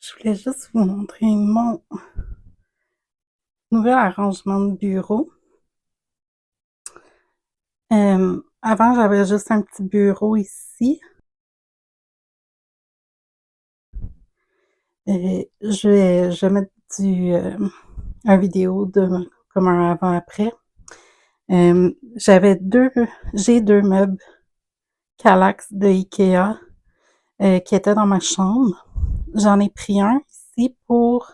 Je voulais juste vous montrer mon nouvel arrangement de bureau. Avant, j'avais juste un petit bureau ici. Et je vais mettre un vidéo de comme un avant-après. J'avais j'ai deux meubles Kallax de Ikea qui étaient dans ma chambre. J'en ai pris un ici pour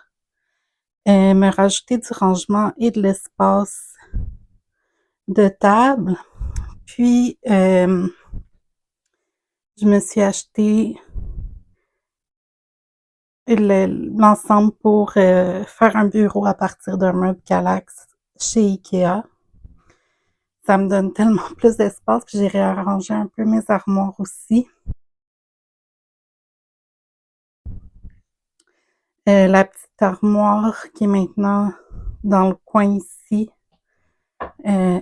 me rajouter du rangement et de l'espace de table. Puis, je me suis acheté l'ensemble pour faire un bureau à partir d'un meuble Kallax chez Ikea. Ça me donne tellement plus d'espace, puis j'ai réarrangé un peu mes armoires aussi. La petite armoire qui est maintenant dans le coin ici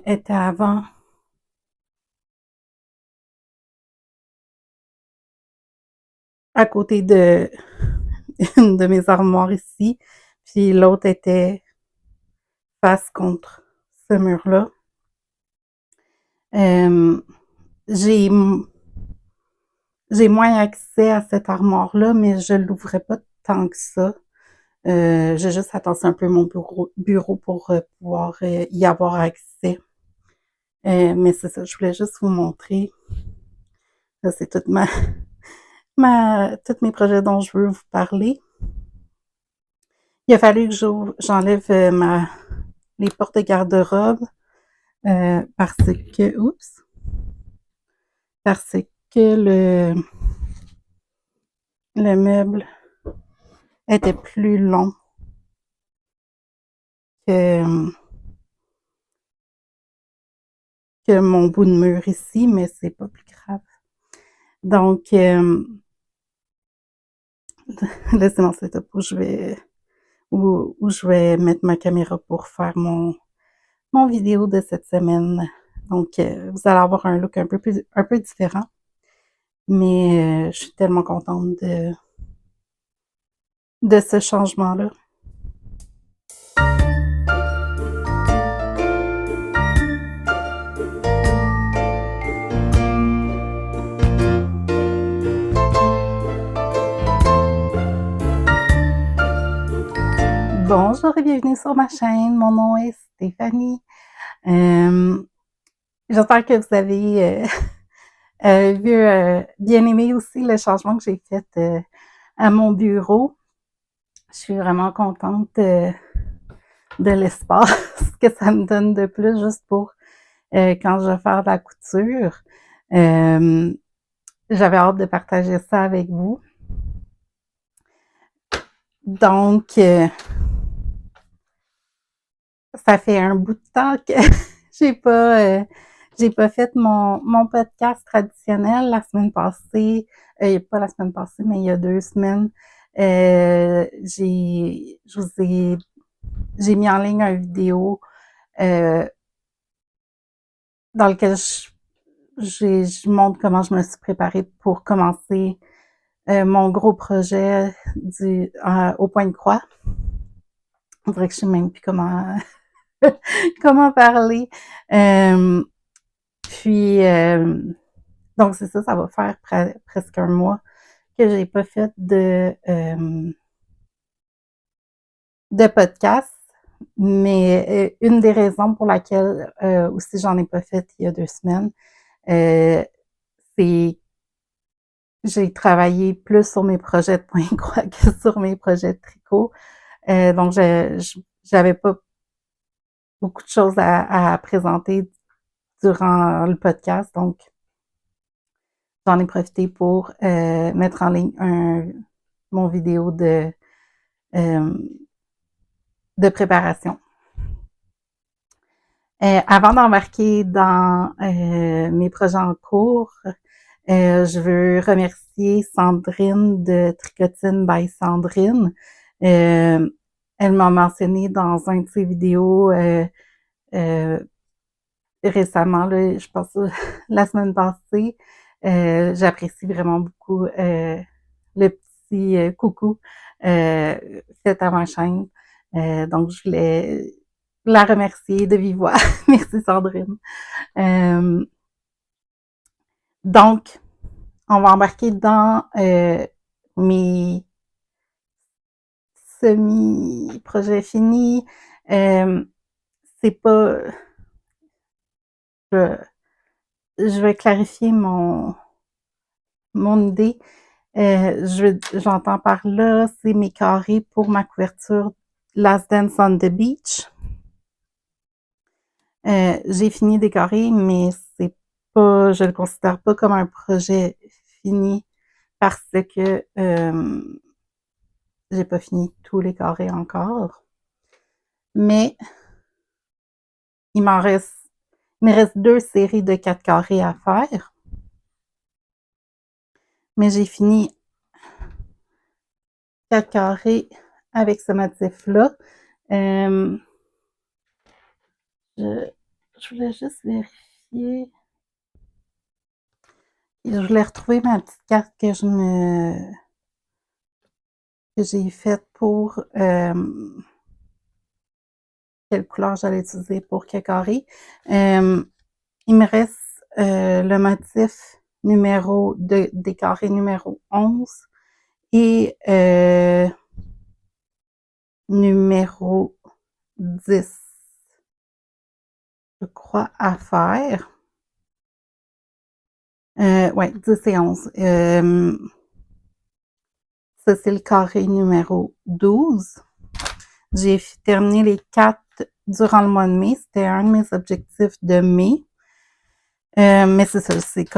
était avant à côté de une de mes armoires ici, puis l'autre était face contre ce mur-là. Euh, j'ai j'ai moins accès à cette armoire-là, mais je l'ouvrais pas tant que ça. J'ai juste atassé un peu mon bureau pour pouvoir y avoir accès. Mais c'est ça, je voulais juste vous montrer. Là, c'est toute tous mes projets dont je veux vous parler. Il a fallu que j'enlève les portes de garde-robe parce que le meuble était plus long que, que mon bout de mur ici, mais c'est pas plus grave. Donc, là, c'est mon setup où je vais mettre ma caméra pour faire mon vidéo de cette semaine. Donc, vous allez avoir un look un peu différent. Mais je suis tellement contente de ce changement-là. Bonjour et bienvenue sur ma chaîne. Mon nom est Stéphanie. J'espère que vous avez bien aimé aussi le changement que j'ai fait à mon bureau. Je suis vraiment contente de l'espace que ça me donne de plus juste pour quand je vais faire de la couture. J'avais hâte de partager ça avec vous. Donc, ça fait un bout de temps que j'ai pas euh, j'ai pas fait mon podcast traditionnel la semaine passée. Pas la semaine passée, mais il y a 2 semaines. J'ai mis en ligne une vidéo euh, dans lequel je montre comment je me suis préparée pour commencer mon gros projet au point de croix. On dirait que je sais même plus comment parler. Euh, puis donc c'est ça, ça va faire presque un mois que j'ai pas fait de podcast. Mais une des raisons pour laquelle aussi j'en ai pas fait il y a 2 semaines, euh, c'est j'ai travaillé plus sur mes projets de point croix que sur mes projets de tricot. Donc j'avais pas beaucoup de choses à présenter durant le podcast, donc j'en ai profité pour mettre en ligne mon vidéo euh, de préparation. Avant d'embarquer dans mes projets en cours, je veux remercier Sandrine de Tricotine by Sandrine. Elle m'a mentionné dans un de ses vidéos euh, récemment, là, je pense la semaine passée. J'apprécie vraiment beaucoup le petit coucou fait à ma chaîne. Donc, je voulais la remercier de vive voix. Merci Sandrine. Donc, on va embarquer dans mes semi-projets finis. C'est pas... Je vais clarifier mon idée. J'entends par là, c'est mes carrés pour ma couverture Last Dance on the Beach. J'ai fini des carrés, mais c'est pas, je le considère pas comme un projet fini parce que j'ai pas fini tous les carrés encore. Mais il me reste 2 séries de 4 carrés à faire. Mais j'ai fini 4 carrés avec ce motif-là. Je voulais juste vérifier. Je voulais retrouver ma petite carte que j'ai faite pour quelle couleur j'allais utiliser pour quel carré. Il me reste le motif des carrés numéro 11 et numéro 10, je crois, à faire. Ouais, 10 et 11. Ça, c'est le carré numéro 12. J'ai terminé les 4 durant le mois de mai. C'était un de mes objectifs de mai. Mais c'est ça, c'est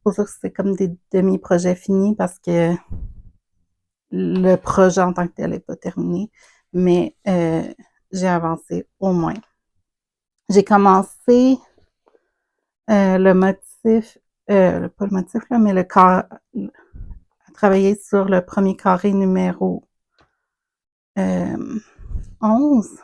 pour ça que c'est comme des demi-projets finis parce que le projet en tant que tel n'est pas terminé. Mais j'ai avancé au moins. J'ai commencé le motif, pas le motif là, mais à travailler sur le premier carré numéro 11.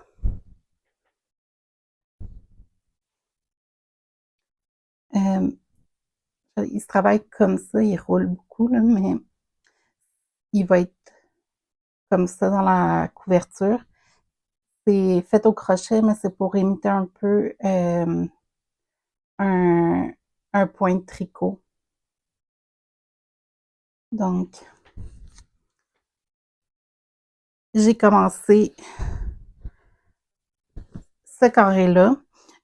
Il se travaille comme ça, il roule beaucoup, là, mais il va être comme ça dans la couverture. C'est fait au crochet, mais c'est pour imiter un peu un point de tricot. Donc, j'ai commencé ce carré-là.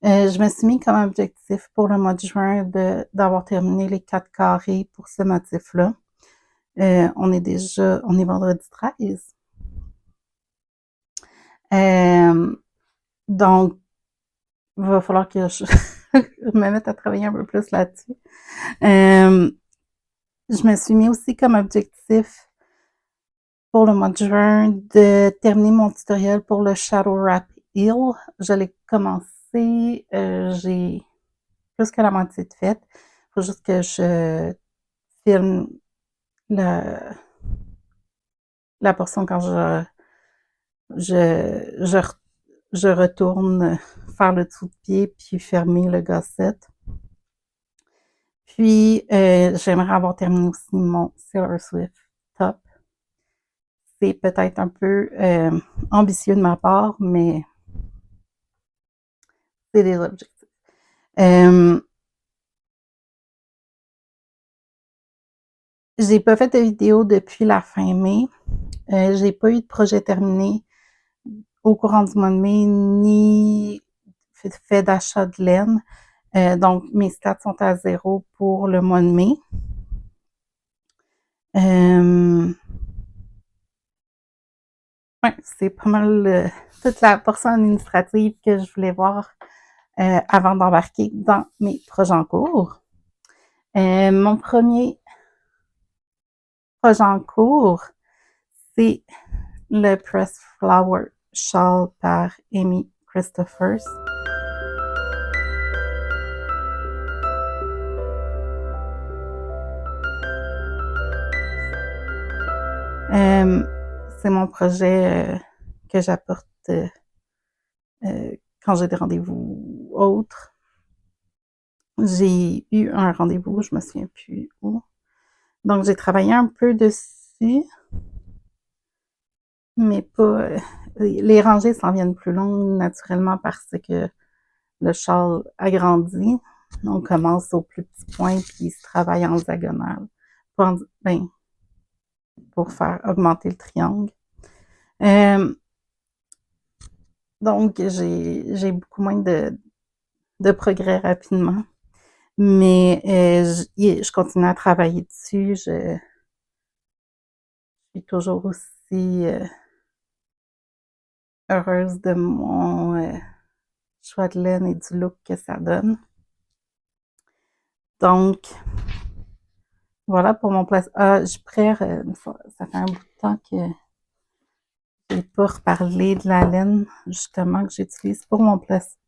Je me suis mis comme objectif pour le mois de juin d'avoir terminé les 4 carrés pour ce motif-là. On est vendredi 13. Donc, il va falloir que je me mette à travailler un peu plus là-dessus. Je me suis mis aussi comme objectif pour le mois de juin de terminer mon tutoriel pour le Shadow Wrap Heel. Je l'ai commencé, j'ai plus que la moitié de fait. Il faut juste que je filme la portion quand je retourne faire le dessous de pied puis fermer le gossette. Puis, j'aimerais avoir terminé aussi mon Sailor Swift top. C'est peut-être un peu ambitieux de ma part, mais c'est des objectifs. J'ai pas fait de vidéo depuis la fin mai. J'ai pas eu de projet terminé au courant du mois de mai, ni fait d'achat de laine. Donc, mes stats sont à 0 pour le mois de mai. Ouais, c'est pas mal toute la portion administrative que je voulais voir avant d'embarquer dans mes projets en cours. Mon premier projet en cours, c'est le Press Flower Shawl par Amy Christophers. C'est mon projet que j'apporte quand j'ai des rendez-vous autres. J'ai eu un rendez-vous, je me souviens plus où. Donc, j'ai travaillé un peu dessus dessus, mais pas... les rangées s'en viennent plus longues naturellement parce que le châle agrandit. On commence au plus petit point puis il se travaille en diagonale ben, pour faire augmenter le triangle. Donc, j'ai beaucoup moins de progrès rapidement. Mais je continue à travailler dessus. Je suis toujours aussi heureuse de mon choix de laine et du look que ça donne. Donc, voilà pour mon place. Ah, je prère, ça fait un bout de temps que j'ai pas reparlé de la laine, justement, que j'utilise pour mon Press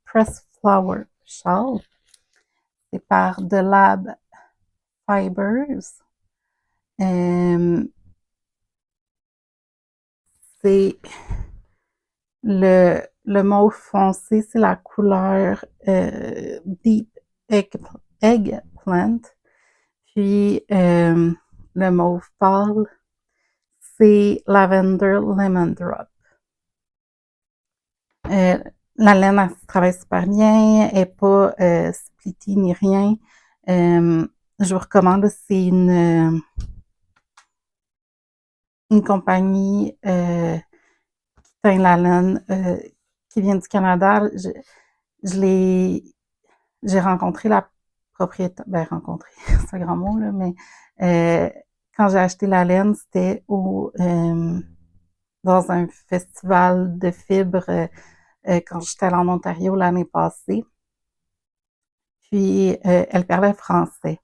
Flower Shawl. C'est par The Lab Fibers. C'est le mauve foncé, c'est la couleur Deep Eggplant. Puis le mauve pâle, c'est Lavender Lemon Drop. La laine, elle travaille super bien, elle n'est pas splitty ni rien. Je vous recommande, c'est une compagnie qui teint la laine qui vient du Canada. J'ai rencontré la propriétaire, ben rencontré, c'est un grand mot, là, mais quand j'ai acheté la laine, c'était dans un festival de fibres quand j'étais allée en Ontario l'année passée. Puis, elle parlait français.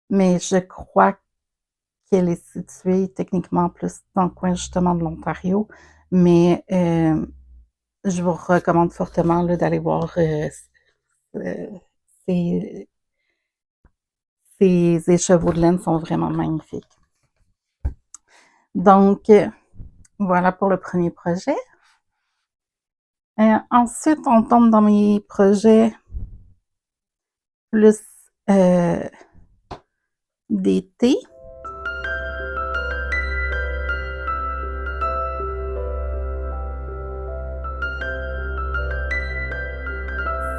Mais je crois qu'elle est située techniquement plus dans le coin justement de l'Ontario. Mais je vous recommande fortement d'aller voir ces écheveaux de laine sont vraiment magnifiques. Donc, voilà pour le premier projet. Ensuite, on tombe dans mes projets plus d'été.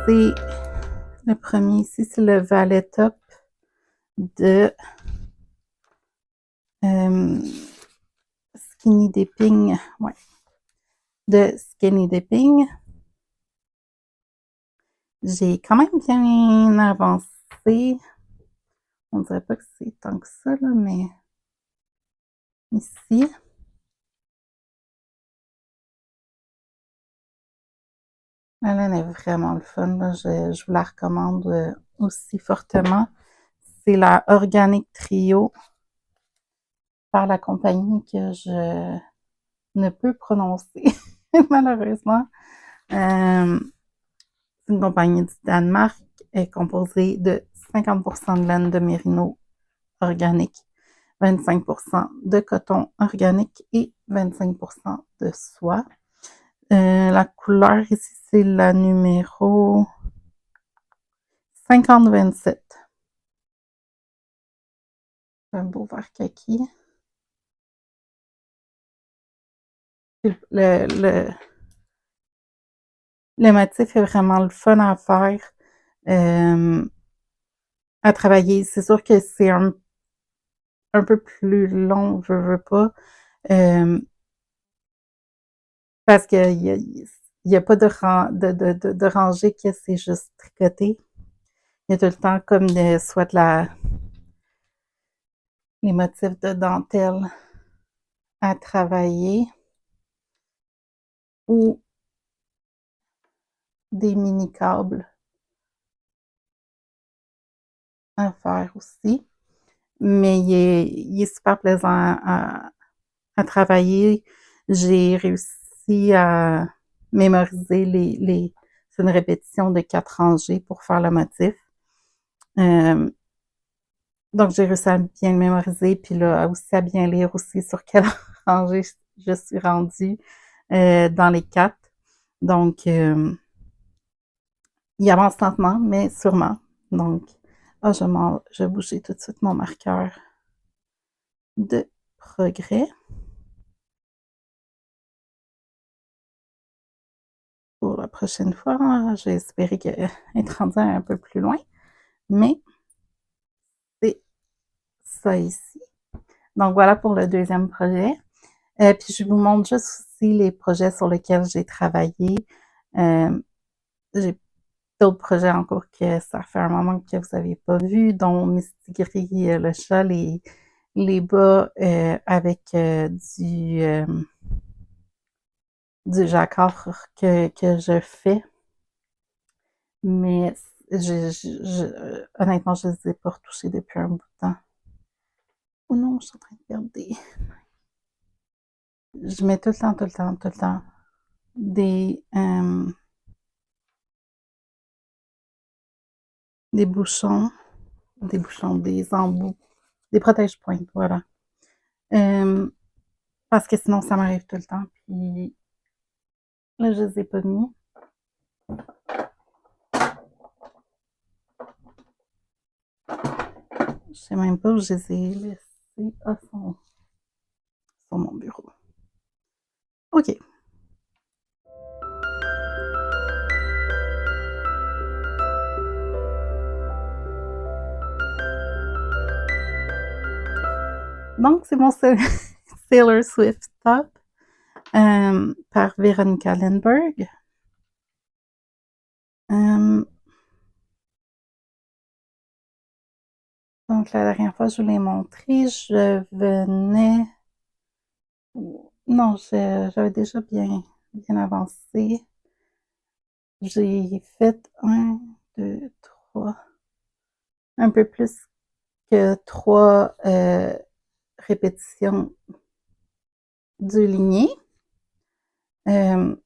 C'est le premier ici, c'est le Valet Top de Skinny Dipping. Ouais. De Skinny Dipping. J'ai quand même bien avancé. On dirait pas que c'est tant que ça, là, mais ici. La laine est vraiment le fun. Là. Je vous la recommande aussi fortement. C'est la Organic Trio par la compagnie que je ne peux prononcer, malheureusement. C'est une compagnie du Danemark. Elle est composée de 50% de laine de mérino organique, 25% de coton organique et 25% de soie. La couleur ici, c'est la numéro 5027. C'est un beau vert kaki. Le motif est vraiment le fun à faire, à travailler. C'est sûr que c'est un peu plus long, veux pas, parce qu'il y a pas de rangée que c'est juste tricoté. Il y a tout le temps comme soit les motifs de dentelle à travailler ou des mini-câbles à faire aussi. Mais il est super plaisant à travailler. J'ai réussi à mémoriser c'est une répétition de 4 rangées pour faire le motif. Donc, j'ai réussi à bien le mémoriser, puis là, aussi à bien lire aussi sur quelle rangée je suis rendue dans les 4. Donc, il avance lentement, mais sûrement. Donc, je vais bouger tout de suite mon marqueur de progrès. Pour la prochaine fois, j'ai espéré être rendue un peu plus loin, mais c'est ça ici. Donc voilà pour le deuxième projet. Puis je vous montre juste aussi les projets sur lesquels j'ai travaillé. J'ai d'autres projets en cours que ça fait un moment que vous n'avez pas vu, dont Mistigri, le chat, les bas avec du jacquard que je fais. Mais honnêtement, je ne les ai pas retouchés depuis un bout de temps. Oh non, je suis en train de perdre des... Je mets tout le temps, tout le temps, tout le temps des bouchons, des embouts, des protège-pointes, voilà. Parce que sinon, ça m'arrive tout le temps. Puis là, je les ai pas mis. Je sais même pas où je les ai laissés. Ah, sur mon bureau. OK. Donc, c'est mon Sailor Swift top par Veronica Lindbergh. Donc, la dernière fois, je vous l'ai montré, je venais... Non, j'avais déjà bien avancé. J'ai fait 1, 2, 3, un peu plus que 3 répétitions du ligné. Vous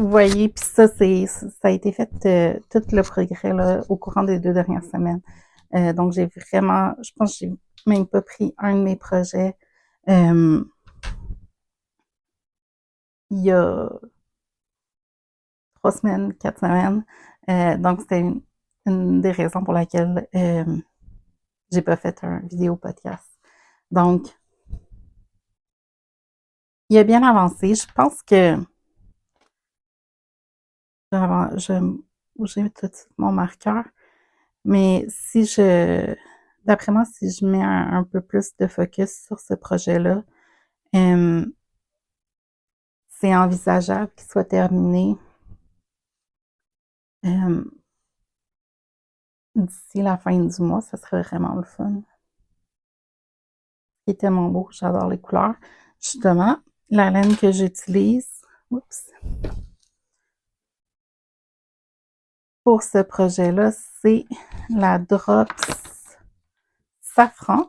voyez, puis ça a été fait tout le progrès là, au courant des 2 dernières semaines. Donc j'ai vraiment, je pense que j'ai même pas pris un de mes projets il y a 3 semaines, 4 semaines. Donc c'était une des raisons pour laquelle j'ai pas fait un vidéo podcast. Donc il a bien avancé. Je pense que j'ai tout mon marqueur. Mais d'après moi, si je mets un peu plus de focus sur ce projet-là, c'est envisageable qu'il soit terminé d'ici la fin du mois. Ça serait vraiment le fun. Il est tellement beau, j'adore les couleurs. Justement, la laine que j'utilise, pour ce projet-là, c'est la Drops Safran.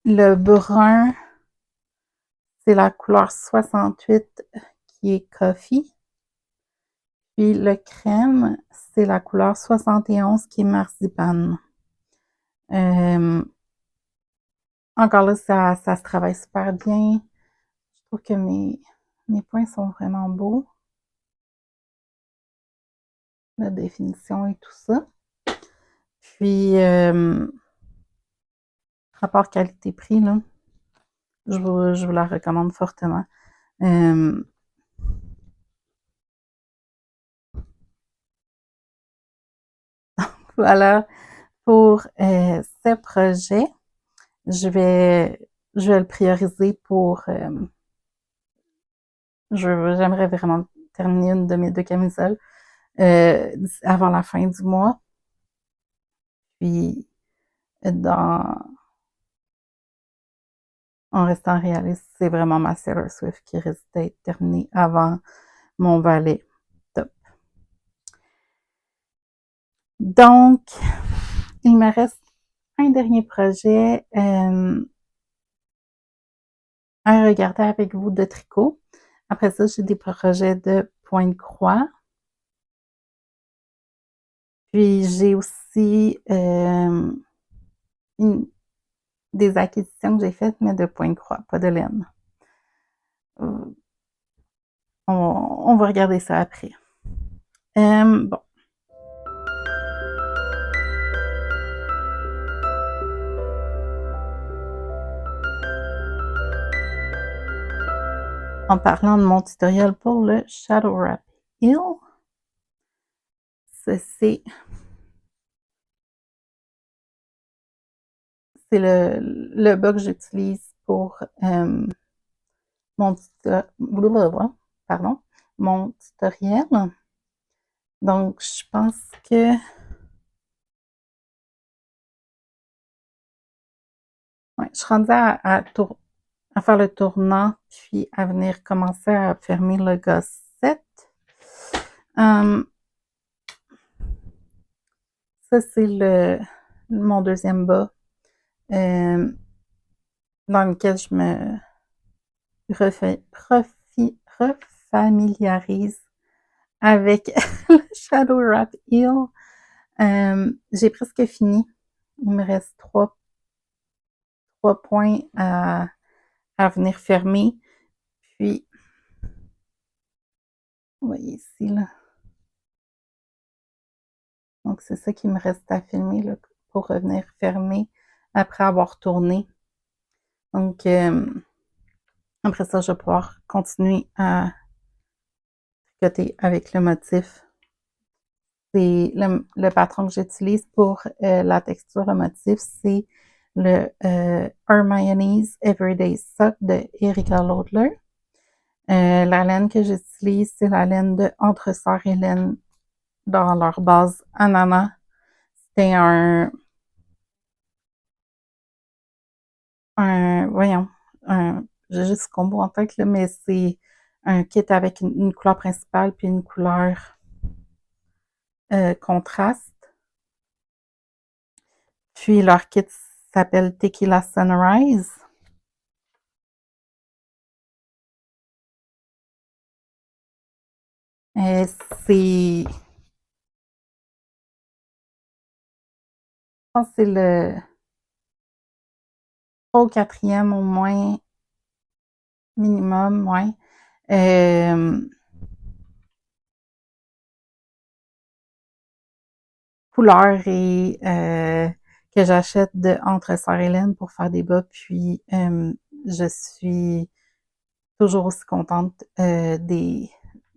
Le brun, c'est la couleur 68 qui est coffee. Puis le crème, c'est la couleur 71 qui est marzipan. Encore là, ça se travaille super bien. Je trouve que mes points sont vraiment beaux. La définition et tout ça. Puis, rapport qualité-prix, là, je vous la recommande fortement. Voilà pour ce projet. Je vais le prioriser pour... j'aimerais vraiment terminer une de mes 2 camisoles avant la fin du mois. Puis, en restant réaliste, c'est vraiment ma Sailor Swift qui risque d'être terminée avant mon valet top. Donc, il me reste un dernier projet à regarder avec vous de tricot. Après ça, j'ai des projets de pointe-croix. Puis, j'ai aussi des acquisitions que j'ai faites, mais de pointe-croix, pas de laine. On va regarder ça après. Bon. En parlant de mon tutoriel pour le Shadow Wrap Heel, c'est le bas que j'utilise pour mon, pardon, mon tutoriel. Donc, je pense que ouais, je suis rendue à faire le tournant, puis à venir commencer à fermer le gosset. Ça, c'est mon deuxième bas dans lequel je me refamiliarise avec le Shadow Wrap Heel. J'ai presque fini. Il me reste trois points à venir fermer. Puis, vous voyez ici, là. Donc, c'est ça qui me reste à filmer là, pour revenir fermer après avoir tourné. Donc, après ça, je vais pouvoir continuer à tricoter avec le motif. C'est le patron que j'utilise pour la texture, le motif, c'est le Hermione's Everyday Sock de Erika Laudler. La laine que j'utilise, c'est la laine de Entre Sœurs et Laine dans leur base ananas. C'est voyons, j'ai juste combo en tête, là, mais c'est un kit avec une couleur principale puis une couleur contraste. Puis leur kit s'appelle Tequila Sunrise. C'est, je pense que c'est le 3 ou 4e au moins minimum, ouais. Couleur et que j'achète de Entre Sœurs Hélène pour faire des bas. Puis je suis toujours aussi contente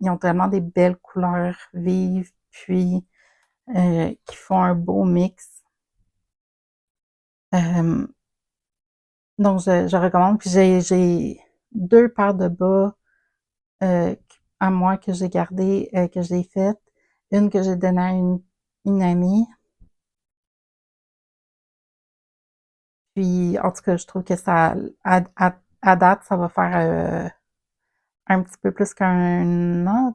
ils ont tellement des belles couleurs vives, puis qui font un beau mix. Donc je recommande. Puis j'ai 2 paires de bas à moi que j'ai gardées, que j'ai faites. Une que j'ai donnée à une amie. Puis, en tout cas, je trouve que ça, à date, ça va faire un petit peu plus qu'un an,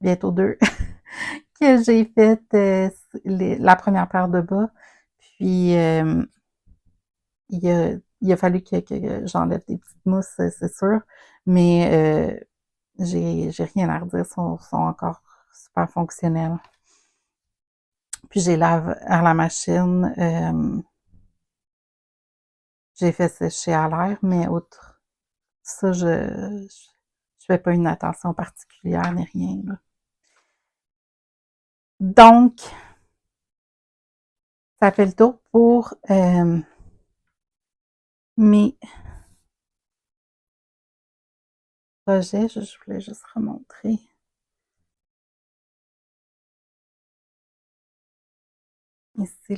bientôt 2, que j'ai fait la première paire de bas. Puis, il a fallu que j'enlève des petites mousses, c'est sûr. Mais j'ai rien à redire, sont encore super fonctionnels. Puis, j'ai lave à la machine. J'ai fait sécher à l'air, mais outre ça, je fais pas une attention particulière ni rien, là. Donc, ça fait le tour pour mes projets. Je voulais juste remontrer. Ici,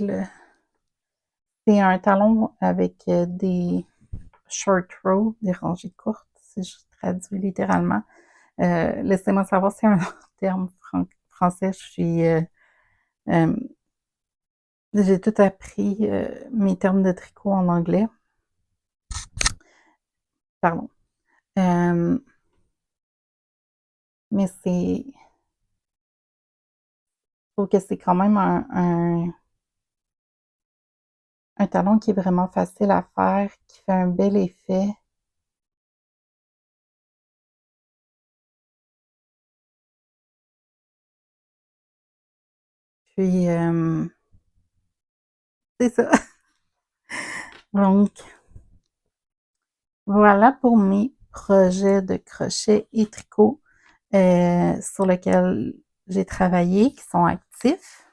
c'est un talon avec des short rows, des rangées courtes, si je traduis littéralement. Laissez-moi savoir si y a un terme français. Euh, j'ai tout appris mes termes de tricot en anglais. Pardon. Mais je trouve que c'est quand même un talon qui est vraiment facile à faire, qui fait un bel effet. Puis, c'est ça. Donc, voilà pour mes projets de crochet et tricot sur lesquels j'ai travaillé, qui sont actifs.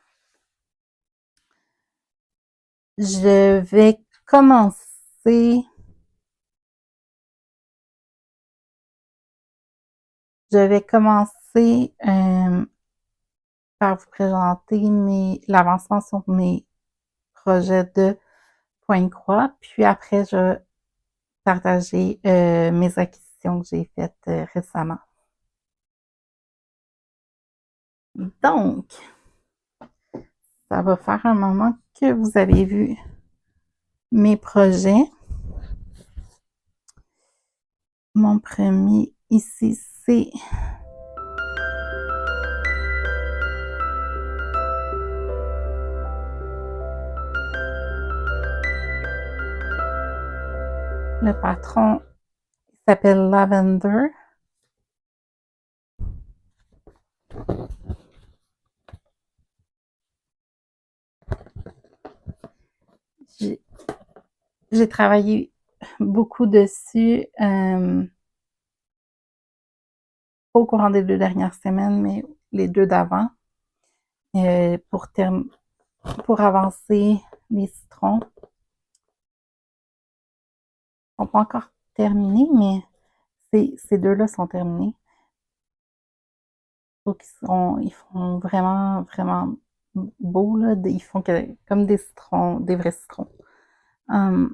Je vais commencer Je vais commencer par vous présenter l'avancement sur mes projets de point croix, puis après, je vais partager mes acquisitions que j'ai faites récemment. Donc, ça va faire un moment que vous avez vu mes projets. Mon premier ici, c'est le patron s'appelle Lavender. J'ai travaillé beaucoup dessus pas au courant des 2 dernières semaines, mais les 2 d'avant pour avancer les citrons. Ils sont pas encore terminés, mais ces 2-là sont terminés. Donc ils font vraiment, vraiment beau, là. Ils font comme des citrons, des vrais citrons. En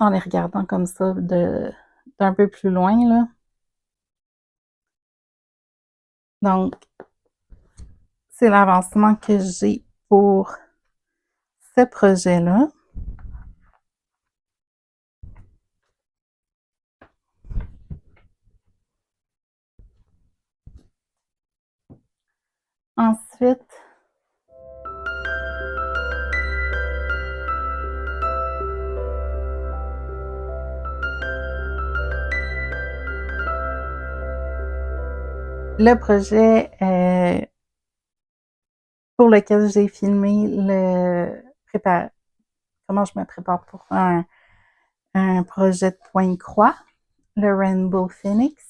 les regardant comme ça d'un peu plus loin, là. Donc, c'est l'avancement que j'ai pour ce projet-là. Ensuite, le projet pour lequel j'ai filmé comment je me prépare pour un projet de point croix, le Rainbow Phoenix.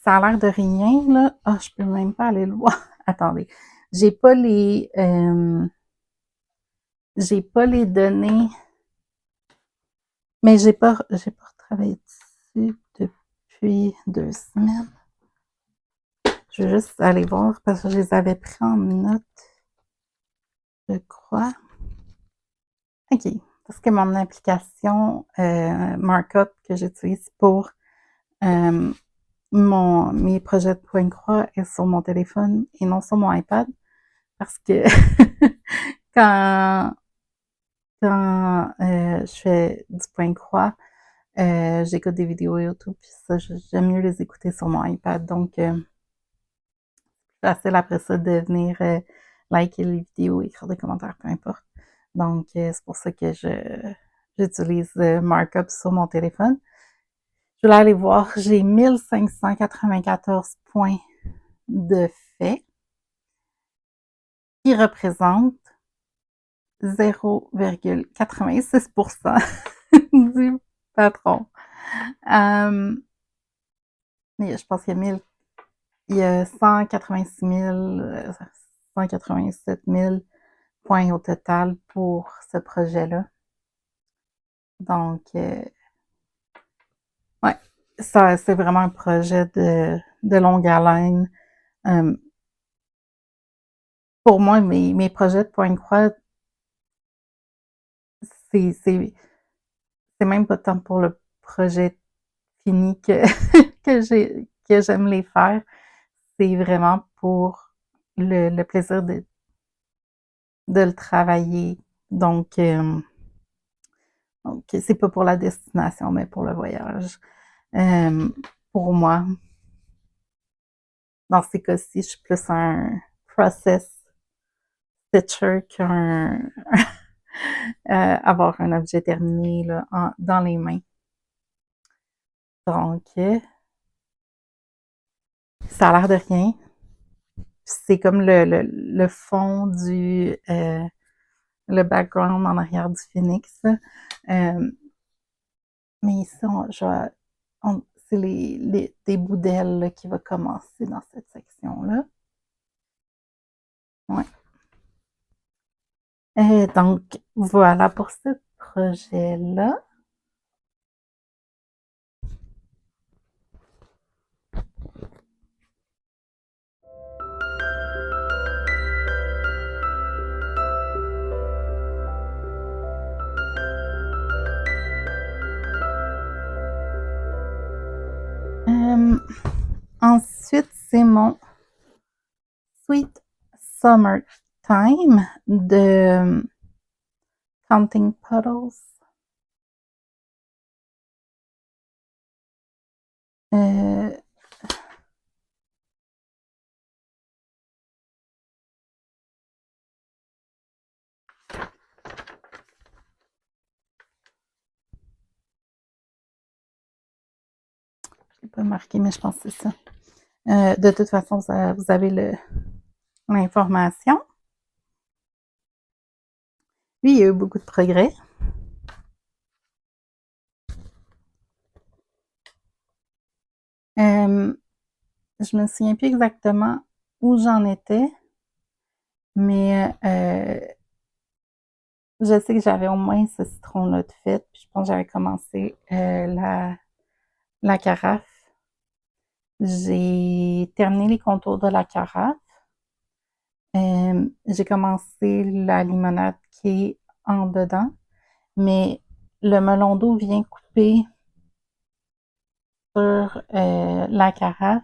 Ça a l'air de rien, là. Ah, je peux même pas aller le voir. Attendez. J'ai pas les données, mais j'ai pas retravaillé dessus depuis 2 semaines. Je vais juste aller voir parce que je les avais pris en note, je crois. OK. Parce que mon application Markup que j'utilise pour mes projets de point croix est sur mon téléphone et non sur mon iPad. Parce que quand je fais du point croix, j'écoute des vidéos YouTube, puis ça, j'aime mieux les écouter sur mon iPad. Donc, c'est facile après ça de venir liker les vidéos, écrire des commentaires, peu importe. Donc, c'est pour ça que j'utilise Markup sur mon téléphone. Je vais aller voir, j'ai 1594 points de fait qui représentent 0,86% du patron. Je pense il y a 187 000 points au total pour ce projet-là. Donc, ouais, ça, c'est vraiment un projet de longue haleine. Pour moi, mes projets de point croix, c'est même pas tant pour le projet fini que j'aime les faire. C'est vraiment pour le plaisir de le travailler. Donc, c'est pas pour la destination, mais pour le voyage. Pour moi, dans ces cas-ci, je suis plus un process stitcher qu'un avoir un objet terminé là, dans les mains. Donc, ça a l'air de rien. C'est comme le fond le background en arrière du phoenix. Mais ici, c'est des bouts d'ailes qui vont commencer dans cette section-là. Ouais. Donc, voilà pour ce projet-là. Sweet Summertime de Counting Puddles. Je l'ai pas marqué, mais je pense que c'est ça. De toute façon, vous avez l'information. Lui, il y a eu beaucoup de progrès. Je me souviens plus exactement où j'en étais, mais je sais que j'avais au moins ce citron-là de fait, puis je pense que j'avais commencé la carafe. J'ai terminé les contours de la carafe. J'ai commencé la limonade qui est en dedans, mais le melon d'eau vient couper sur la carafe.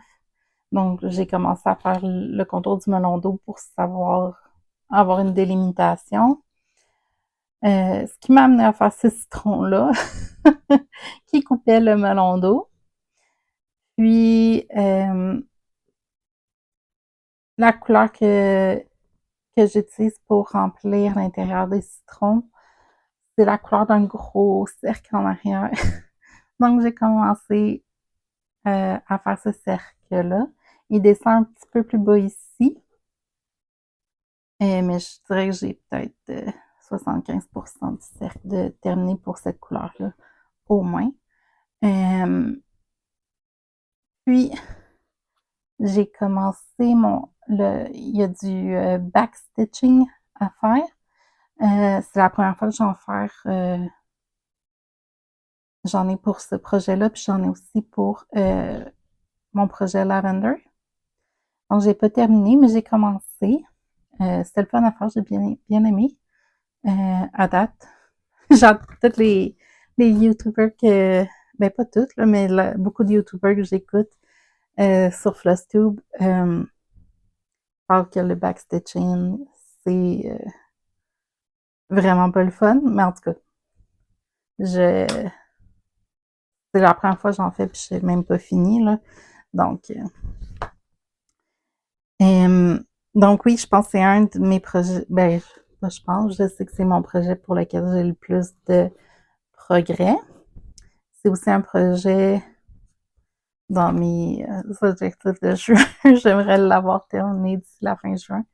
Donc, j'ai commencé à faire le contour du melon d'eau pour savoir avoir une délimitation. Ce qui m'a amené à faire ce citron-là qui coupait le melon d'eau. Puis, la couleur que j'utilise pour remplir l'intérieur des citrons, c'est la couleur d'un gros cercle en arrière. Donc, j'ai commencé à faire ce cercle-là. Il descend un petit peu plus bas ici. Mais je dirais que j'ai peut-être 75% du cercle de terminé pour cette couleur-là, au moins. Puis, j'ai commencé il y a du backstitching à faire. C'est la première fois que j'en fais. J'en ai pour ce projet-là, puis j'en ai aussi pour mon projet Lavender. Donc, j'ai pas terminé, mais j'ai commencé. C'était le fun à faire, j'ai bien aimé à date. Genre, toutes les YouTubers ben pas toutes, là, mais beaucoup de YouTubers que j'écoute sur FlossTube parlent que le backstitching, c'est vraiment pas le fun, mais en tout cas, c'est la première fois que j'en fais, puis je n'ai même pas fini, là. Donc, donc oui, je pense que c'est un de mes projets, ben, je sais que c'est mon projet pour lequel j'ai le plus de progrès. C'est aussi un projet dans mes objectifs de juin. J'aimerais l'avoir terminé d'ici la fin juin.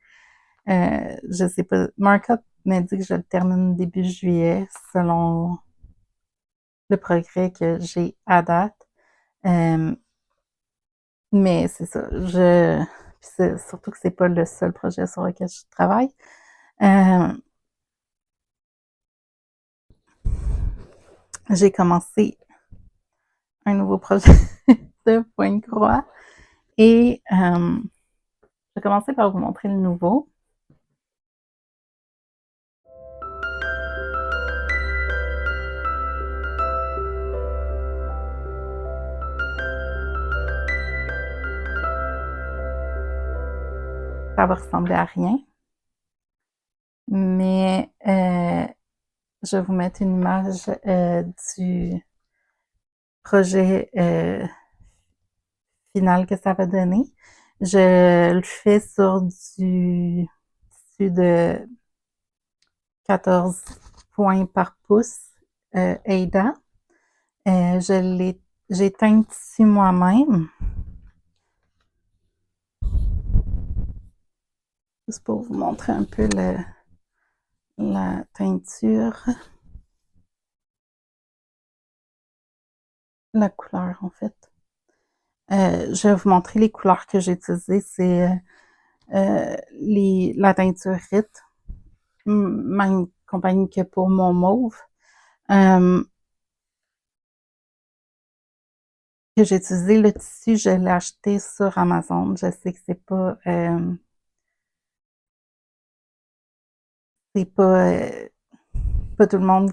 Je sais pas. Markup m'a dit que je le termine début juillet selon le progrès que j'ai à date. Mais c'est ça. Surtout que c'est pas le seul projet sur lequel je travaille. J'ai commencé un nouveau projet de point de croix et je vais commencer par vous montrer le nouveau. Ça va ressembler à rien. Mais je vais vous mettre une image du projet final que ça va donner. Je le fais sur du tissu de 14 points par pouce Aida. J'ai teint le tissu moi-même. Juste pour vous montrer un peu la teinture. La couleur, en fait. Je vais vous montrer les couleurs que j'ai utilisées. C'est la teinture RIT, même compagnie que pour mon mauve. Que j'ai utilisé le tissu, je l'ai acheté sur Amazon. Je sais que c'est pas tout le monde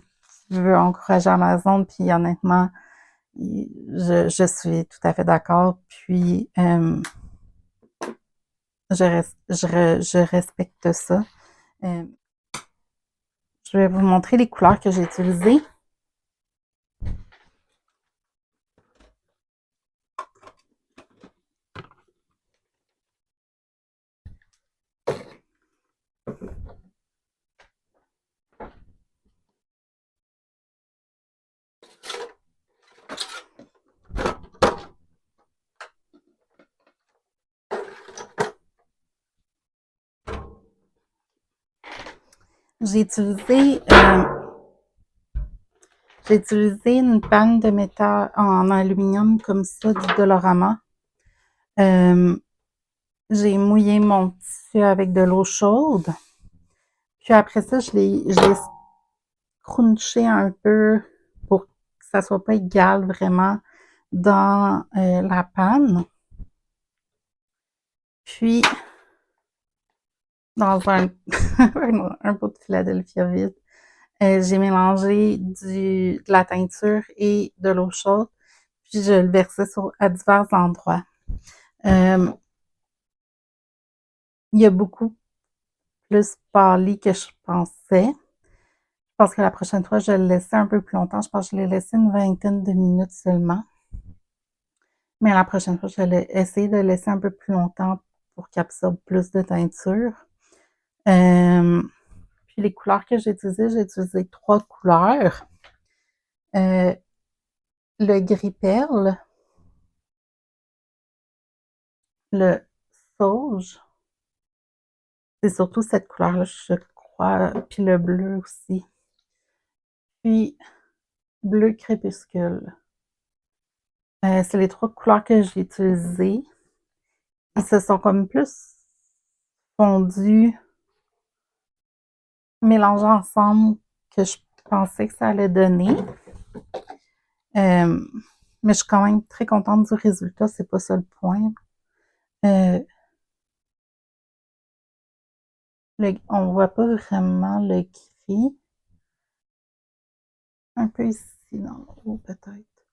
qui veut encourager Amazon, puis honnêtement, je suis tout à fait d'accord. Puis je respecte ça. Euh, je vais vous montrer les couleurs que j'ai utilisées. J'ai utilisé, euh, j'ai utilisé une panne de métal en aluminium comme ça du Dolorama. Euh, j'ai mouillé mon tissu avec de l'eau chaude. Puis après ça, je l'ai crunché un peu pour que ça soit pas égal vraiment dans la panne. Puis, dans un pot de Philadelphia vide, j'ai mélangé de la teinture et de l'eau chaude, puis je le versais à divers endroits. Euh, il y a beaucoup plus pâli que je pensais. Je pense que la prochaine fois, je le laissais un peu plus longtemps. Je pense que je l'ai laissé une vingtaine de minutes seulement. Mais la prochaine fois, je vais essayer de le laisser un peu plus longtemps pour qu'il absorbe plus de teinture. Euh, puis les couleurs que j'ai utilisé 3 couleurs. Euh, le gris perle, le sauge, c'est surtout cette couleur-là, je crois, puis le bleu aussi. Puis bleu crépuscule. C'est les 3 couleurs que j'ai utilisées. Ils se sont comme plus fondus, mélangés ensemble que je pensais que ça allait donner. Euh, mais je suis quand même très contente du résultat, c'est pas ça le point. Euh, on voit pas vraiment le gris. Un peu ici dans le haut peut-être.